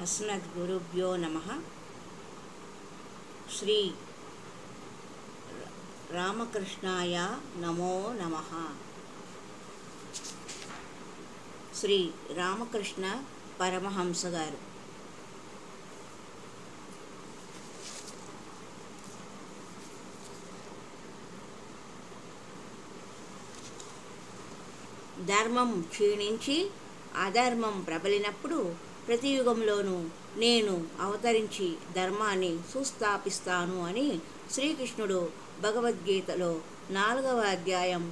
अस्मद्गुरुभ्यो नमः। श्री रामकृष्णाय नमो नमः। श्री रामकृष्ण परमहंस गारु ధర్మం క్షీణించి అధర్మం ప్రబలినప్పుడు ప్రతి యుగంలోనూ నేను అవతరించి ధర్మాన్ని సుస్థాపిస్తాను అని శ్రీకృష్ణుడు భగవద్గీతలో 4వ అధ్యాయం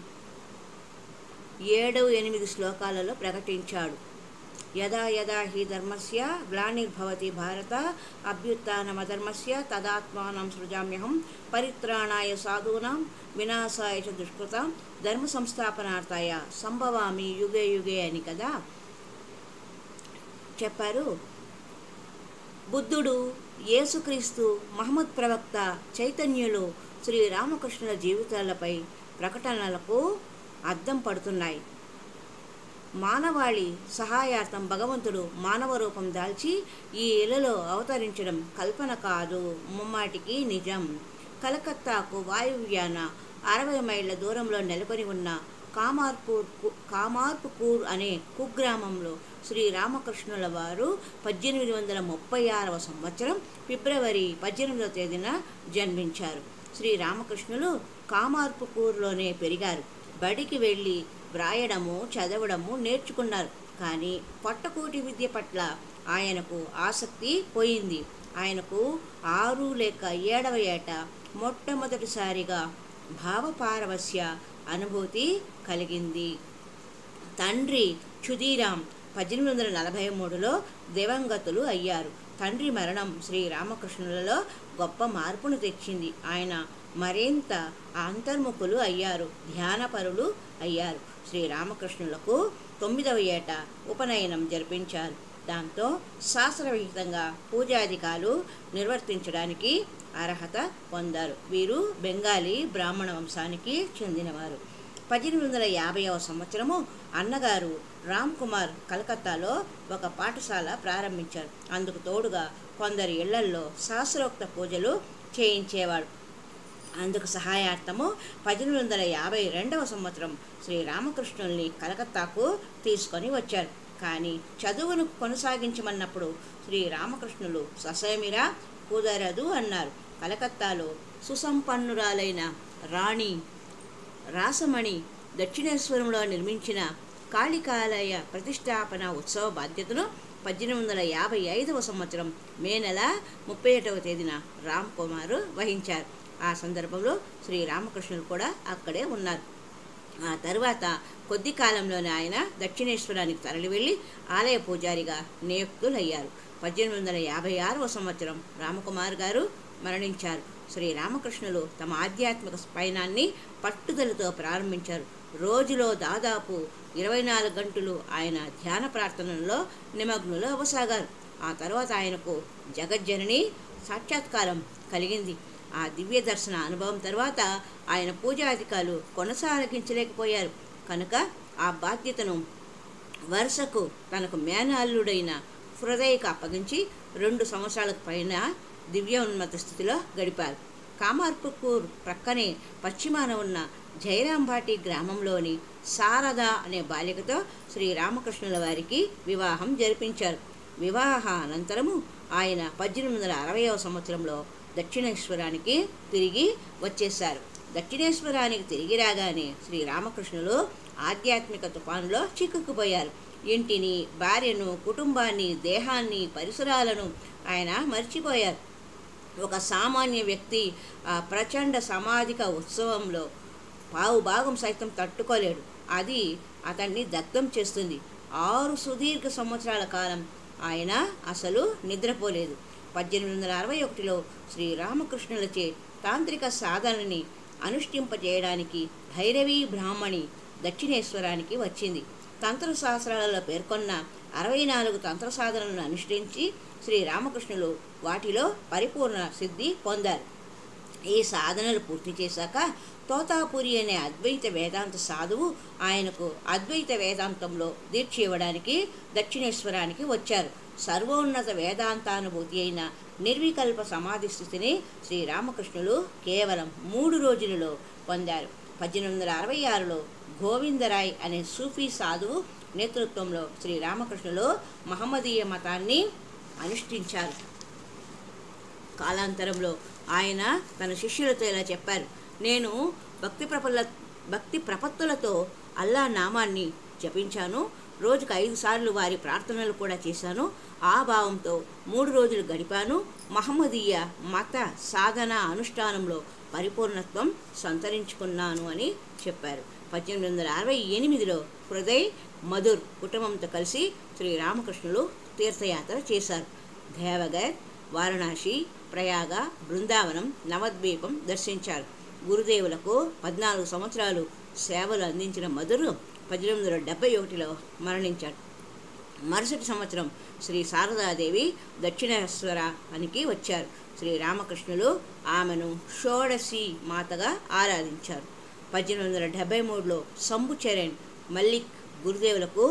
7-8 శ్లోకాలలో ప్రకటించాడు. యదా యదా హి ధర్మస్య గ్లానిర్భవతి భారత అభ్యుత్థానమధర్మస్య తదాత్మానం సృజామ్యహం పరిత్రాణాయ సాధూనాం వినాశాయ చ దుష్కృతాం ధర్మ సంస్థాపనార్థాయ సంభవామి యుగే యుగే అని కదా చెప్పారు. బుద్ధుడు, యేసుక్రీస్తు, మహమ్మద్ ప్రవక్త, చైతన్యులు శ్రీ రామకృష్ణుల జీవితాలపై ప్రకటనలకు అద్దం పడుతున్నాయి. మానవాళి సహాయార్థం భగవంతుడు మానవ రూపం దాల్చి ఈ ఇలలో అవతరించడం కల్పన కాదు, ముమ్మాటికి నిజం. కలకత్తాకు వాయువ్యాన 60 మైళ్ళ దూరంలో నెలకొని ఉన్న కామార్పుకూర్ అనే కుగ్రామంలో శ్రీ రామకృష్ణుల వారు 1836వ సంవత్సరం ఫిబ్రవరి 18వ తేదీన జన్మించారు. శ్రీ రామకృష్ణులు కామార్పుకూర్లోనే పెరిగారు. బడికి వెళ్ళి వ్రాయడము చదవడము నేర్చుకున్నారు. కానీ పట్టకూటి విద్య పట్ల ఆయనకు ఆసక్తి పోయింది. ఆయనకు 6 లేక 7వ ఏట మొట్టమొదటిసారిగా భావపారవస్య అనుభూతి కలిగింది. తండ్రి క్షుదీరాం 1843లో దివంగతులు అయ్యారు. తండ్రి మరణం శ్రీ రామకృష్ణులలో గొప్ప మార్పును తెచ్చింది. ఆయన మరింత అంతర్ముఖులు అయ్యారు, ధ్యానపరులు అయ్యారు. శ్రీ రామకృష్ణులకు 9వ ఏట ఉపనయనం జరిపించారు. దాంతో శాస్త్రవిహితంగా పూజాధికాలు నిర్వర్తించడానికి అర్హత పొందారు. వీరు బెంగాలీ బ్రాహ్మణ వంశానికి చెందినవారు. 1850వ సంవత్సరము అన్నగారు రామ్ కుమార్ కలకత్తాలో ఒక పాఠశాల ప్రారంభించారు. అందుకు తోడుగా కొందరి ఇళ్లల్లో శాస్త్రోక్త పూజలు చేయించేవాడు. అందుకు సహాయార్థము 1852వ సంవత్సరం శ్రీ రామకృష్ణుల్ని కలకత్తాకు తీసుకొని వచ్చారు. కానీ చదువును కొనసాగించమన్నప్పుడు శ్రీ రామకృష్ణులు ససేమిరా కుదరదు అన్నారు. కలకత్తాలో సుసంపన్నురాలైన రాణి రాసమణి దక్షిణేశ్వరంలో నిర్మించిన కాళికాలయ ప్రతిష్టాపన ఉత్సవ బాధ్యతను 1855వ సంవత్సరం మే నెల 31వ తేదీన రామ్ కుమార్ వహించారు. ఆ సందర్భంలో శ్రీ రామకృష్ణులు కూడా అక్కడే ఉన్నారు. ఆ తర్వాత కొద్ది కాలంలోనే ఆయన దక్షిణేశ్వరానికి తరలి వెళ్ళి ఆలయ పూజారిగా నియుక్తులయ్యారు. 1856వ సంవత్సరం రామకుమార్ గారు మరణించారు. శ్రీ రామకృష్ణులు తమ ఆధ్యాత్మిక పయనాన్ని పట్టుదలతో ప్రారంభించారు. రోజులో దాదాపు 24 గంటలు ఆయన ధ్యాన ప్రార్థనల్లో నిమగ్నులు అవ్వసాగారు. ఆ తర్వాత ఆయనకు జగజ్జనని సాక్షాత్కారం కలిగింది. ఆ దివ్య దర్శన అనుభవం తర్వాత ఆయన పూజాధికాలు కొనసాగించలేకపోయారు. కనుక ఆ బాధ్యతను వరుసకు తనకు మేనల్లుడైన హృదయకు అప్పగించి 2 సంవత్సరాలకు పైన దివ్యోన్మత స్థితిలో గడిపారు. కామార్పుకూర్ ప్రక్కనే పశ్చిమాన ఉన్న జైరాంబాటి గ్రామంలోని శారద అనే బాలికతో శ్రీ రామకృష్ణుల వారికి వివాహం జరిపించారు. వివాహ అనంతరము ఆయన 1860వ సంవత్సరంలో దక్షిణేశ్వరానికి తిరిగి వచ్చేశారు. దక్షిణేశ్వరానికి తిరిగి రాగానే శ్రీ రామకృష్ణులు ఆధ్యాత్మిక తుఫానులో చిక్కుకుపోయారు. ఇంటిని, భార్యను, కుటుంబాన్ని, దేహాన్ని, పరిసరాలను ఆయన మర్చిపోయారు. ఒక సామాన్య వ్యక్తి ఆ ప్రచండ సామాజిక ఉత్సవంలో పావుభాగం సైతం తట్టుకోలేడు. అది అతన్ని దగ్ధం చేస్తుంది. 6 సుదీర్ఘ సంవత్సరాల కాలం ఆయన అసలు నిద్రపోలేదు. 1861లో శ్రీ రామకృష్ణులచే తాంత్రిక సాధనని అనుష్ఠింపజేయడానికి భైరవీ బ్రాహ్మణి దక్షిణేశ్వరానికి వచ్చింది. తంత్రశాస్త్రాలలో పేర్కొన్న 64 తంత్ర సాధనలను అనుష్ఠించి శ్రీ రామకృష్ణులు వాటిలో పరిపూర్ణ సిద్ధి పొందారు. ఈ సాధనలు పూర్తి చేశాక తోతాపురి అనే అద్వైత వేదాంత సాధువు ఆయనకు అద్వైత వేదాంతంలో దీక్ష ఇవ్వడానికి దక్షిణేశ్వరానికి వచ్చారు. సర్వోన్నత వేదాంతానుభూతి అయిన నిర్వికల్ప సమాధి స్థితిని శ్రీరామకృష్ణులు కేవలం 3 రోజులలో పొందారు. 1866లో గోవిందరాయ్ అనే సూఫీ సాధువు నేతృత్వంలో శ్రీరామకృష్ణులు మహమ్మదీయ మతాన్ని అనుష్ఠించారు. కాలాంతరంలో ఆయన తన శిష్యులతో ఇలా చెప్పారు: నేను భక్తి ప్రపత్తులతో అల్లా నామాన్ని జపించాను. రోజుకు 5 సార్లు వారి ప్రార్థనలు కూడా చేశాను. ఆ భావంతో 3 రోజులు గడిపాను. మహమ్మదీయ మత సాధన అనుష్ఠానంలో పరిపూర్ణత్వం సంతరించుకున్నాను అని చెప్పారు. 1868లో హృదయ్ మధుర్ కుటుంబంతో కలిసి శ్రీరామకృష్ణులు తీర్థయాత్ర చేశారు. దేవగర్, వారణాసి, ప్రయాగ, బృందావనం, నవద్వీపం దర్శించారు. గురుదేవులకు 14 సంవత్సరాలు సేవలు అందించిన మధురు 1871లో మరణించాడు. మరుసటి సంవత్సరం శ్రీ శారదాదేవి దక్షిణేశ్వరానికి వచ్చారు. శ్రీరామకృష్ణులు ఆమెను షోడశి మాతగా ఆరాధించారు. 1873లో శంభుచరణ్ మల్లిక్ గురుదేవులకు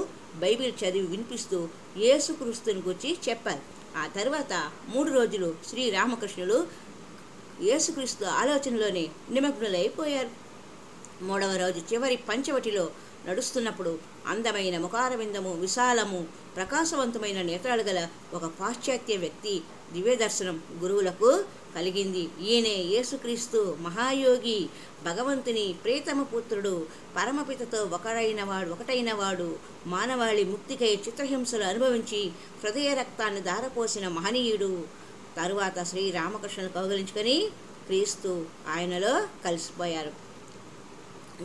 బైబిల్ చదివి వినిపిస్తూ యేసుక్రీస్తుని గురించి చెప్పారు. ఆ తర్వాత 3 రోజులు శ్రీరామకృష్ణులు యేసుక్రీస్తు ఆలోచనలోనే నిమగ్నులైపోయారు. 3వ రోజు చివరి పంచవటిలో నడుస్తున్నప్పుడు అందమైన ముఖారవిందము, విశాలము, ప్రకాశవంతమైన నేత్రాలు గల ఒక పాశ్చాత్య వ్యక్తి దివ్యదర్శనం గురువులకు కలిగింది. ఈయనే యేసుక్రీస్తు, మహాయోగి, భగవంతుని ప్రేతమ పుత్రుడు, పరమపితతో ఒకటైన వాడు, మానవాళి ముక్తికై చిత్రహింసలు అనుభవించి హృదయ రక్తాన్ని ధారపోసిన మహనీయుడు. తరువాత శ్రీరామకృష్ణుని కౌగిలించుకొని క్రీస్తు ఆయనలో కలిసిపోయారు.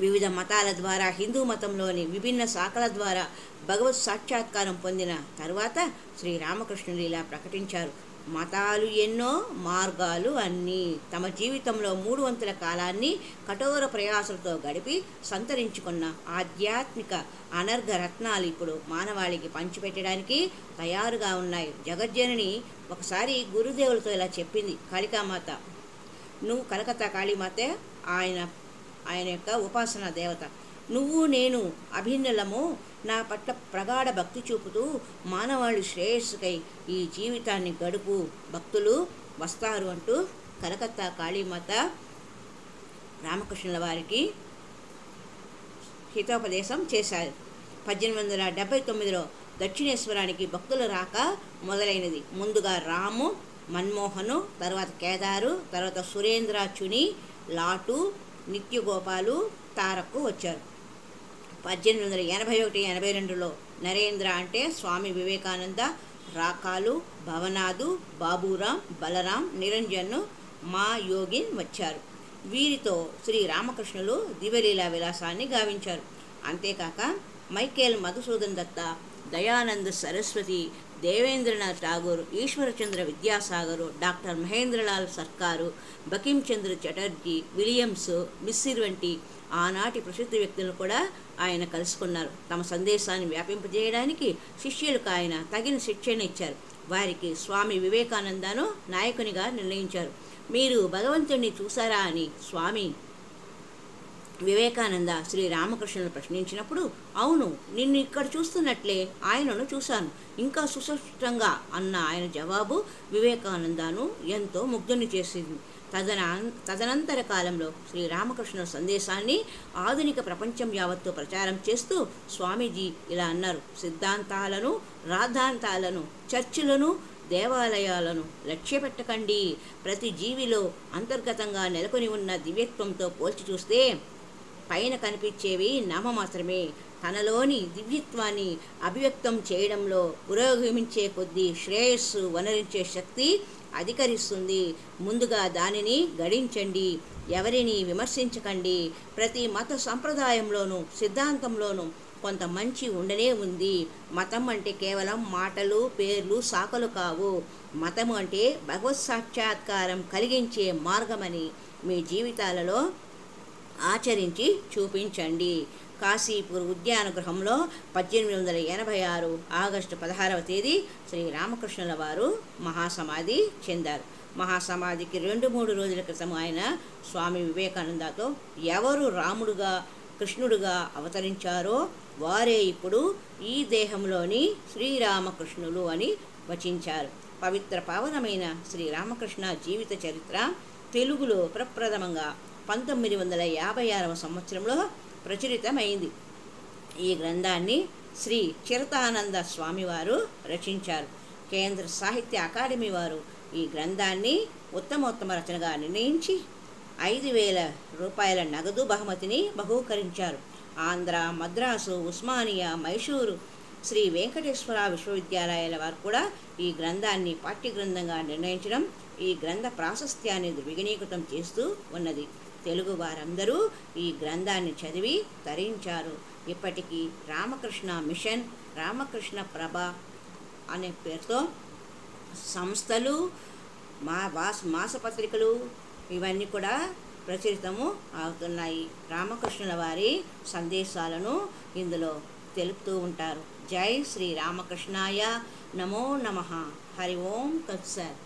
వివిధ మతాల ద్వారా హిందూ మతంలోని విభిన్న శాఖల ద్వారా భగవత్ సాక్షాత్కారం పొందిన తరువాత శ్రీరామకృష్ణులు ఇలా ప్రకటించారు: మతాలు ఎన్నో, మార్గాలు అన్నీ. తమ జీవితంలో 3 వంతుల కాలాన్ని కఠోర ప్రయాసలతో గడిపి సంతరించుకున్న ఆధ్యాత్మిక అనర్ఘ రత్నాలు ఇప్పుడు మానవాళికి పంచిపెట్టడానికి తయారుగా ఉన్నాయి. జగజ్జనని ఒకసారి గురుదేవులతో ఇలా చెప్పింది: కాళికామాత, నువ్వు కలకత్తా కాళీమాతే ఆయన యొక్క ఉపాసనా దేవత. నువ్వు నేను అభిన్నలము. నా పట్ల ప్రగాఢ భక్తి చూపుతూ మానవాళి శ్రేయస్సుకై ఈ జీవితాన్ని గడుపు, భక్తులు వస్తారు అంటూ కలకత్తా కాళీమాత రామకృష్ణుల వారికి హితోపదేశం చేశారు. 1879లో దక్షిణేశ్వరానికి భక్తుల రాక మొదలైనది. ముందుగా రాము, మన్మోహను, తర్వాత కేదారు, తర్వాత సురేంద్రాచుని, లాటు, నిత్యగోపాలు, తారక్కు వచ్చారు. 1881-82లో నరేంద్ర అంటే స్వామి వివేకానంద, రాకాలు, భవనాదు, బాబురాం, బలరాం, నిరంజన్ను, మా యోగిన్ వచ్చారు. వీరితో శ్రీరామకృష్ణులు దివ్యలీలా విలాసాన్ని గావించారు. అంతేకాక మైకేల్ మధుసూదన్ దత్త, దయానంద్ సరస్వతి, దేవేంద్రనాథ్ ఠాగూర్, ఈశ్వరచంద్ర విద్యాసాగరు, డాక్టర్ మహేంద్రలాల్ సర్కారు, బకించంద్ర చటర్జీ, విలియమ్స్, మిస్సిర్ వంటి ఆనాటి ప్రసిద్ధ వ్యక్తులను కూడా ఆయన కలుసుకున్నారు. తమ సందేశాన్ని వ్యాపింపజేయడానికి శిష్యులకు ఆయన తగిన శిక్షణ ఇచ్చారు. వారికి స్వామి వివేకానందను నాయకునిగా నిర్ణయించారు. మీరు భగవంతుడిని చూసారా అని స్వామి వివేకానంద శ్రీరామకృష్ణులను ప్రశ్నించినప్పుడు, అవును, నిన్ను ఇక్కడ చూస్తున్నట్లే ఆయనను చూశాను, ఇంకా సుస్పష్టంగా అన్న ఆయన జవాబు వివేకానందను ఎంతో ముగ్ధుని చేసింది. తదనంతర కాలంలో శ్రీరామకృష్ణుల సందేశాన్ని ఆధునిక ప్రపంచం యావత్తు ప్రచారం చేస్తూ స్వామీజీ ఇలా అన్నారు: సిద్ధాంతాలను, రాద్ధాంతాలను, చర్చిలను, దేవాలయాలను లక్ష్యపెట్టకండి. ప్రతి జీవిలో అంతర్గతంగా నెలకొని ఉన్న దివ్యత్వంతో పోల్చి చూస్తే పైన కనిపించేవి నామమాత్రమే. తనలోని దివ్యత్వాన్ని అభివ్యక్తం చేయడంలో పురోగమించే కొద్దీ శ్రేయస్సు వనరించే శక్తి అధికరిస్తుంది. ముందుగా దానిని గడించండి, ఎవరిని విమర్శించకండి. ప్రతి మత సంప్రదాయంలోనూ సిద్ధాంతంలోనూ కొంత మంచి ఉండనే ఉంది. మతం అంటే కేవలం మాటలు, పేర్లు, శాఖలు కావు. మతము అంటే భగవత్ సాక్షాత్కారం కలిగించే మార్గమని మీ జీవితాలలో ఆచరించి చూపించండి. కాశీపూర్ ఉద్యాన గృహంలో 1886 ఆగస్టు 16వ తేదీ శ్రీరామకృష్ణుల వారు మహాసమాధి చెందారు. మహాసమాధికి 2-3 రోజుల క్రితం ఆయన స్వామి వివేకానందతో ఎవరు రాముడుగా కృష్ణుడుగా అవతరించారో వారే ఇప్పుడు ఈ దేహంలోని శ్రీరామకృష్ణులు అని వచించారు. పవిత్ర పావనమైన శ్రీరామకృష్ణ జీవిత చరిత్ర తెలుగులో ప్రప్రథమంగా 1956వ సంవత్సరంలో ప్రచురితమైంది. ఈ గ్రంథాన్ని శ్రీ చిరతానంద స్వామివారు రచించారు. కేంద్ర సాహిత్య అకాడమీ వారు ఈ గ్రంథాన్ని ఉత్తమోత్తమ రచనగా నిర్ణయించి 5,000 రూపాయల నగదు బహుమతిని బహూకరించారు. ఆంధ్ర, మద్రాసు, ఉస్మానియా, మైసూరు, శ్రీ వెంకటేశ్వర విశ్వవిద్యాలయాల వారు కూడా ఈ గ్రంథాన్ని పాఠ్యగ్రంథంగా నిర్ణయించడం ఈ గ్రంథ ప్రాశస్త్యాన్ని ద్విగుణీకృతం చేస్తూ ఉన్నది. తెలుగు వారందరూ ఈ గ్రంథాన్ని చదివి తరించారు. ఇప్పటికీ రామకృష్ణ మిషన్, రామకృష్ణ ప్రభ అనే పేరుతో సంస్థలు, మాసపత్రికలు ఇవన్నీ కూడా ప్రచురితము అవుతున్నాయి. రామకృష్ణుల వారి సందేశాలను ఇందులో తెలుపుతూ ఉంటారు. జై శ్రీ రామకృష్ణాయ నమో నమః. హరి ఓం తత్సత్.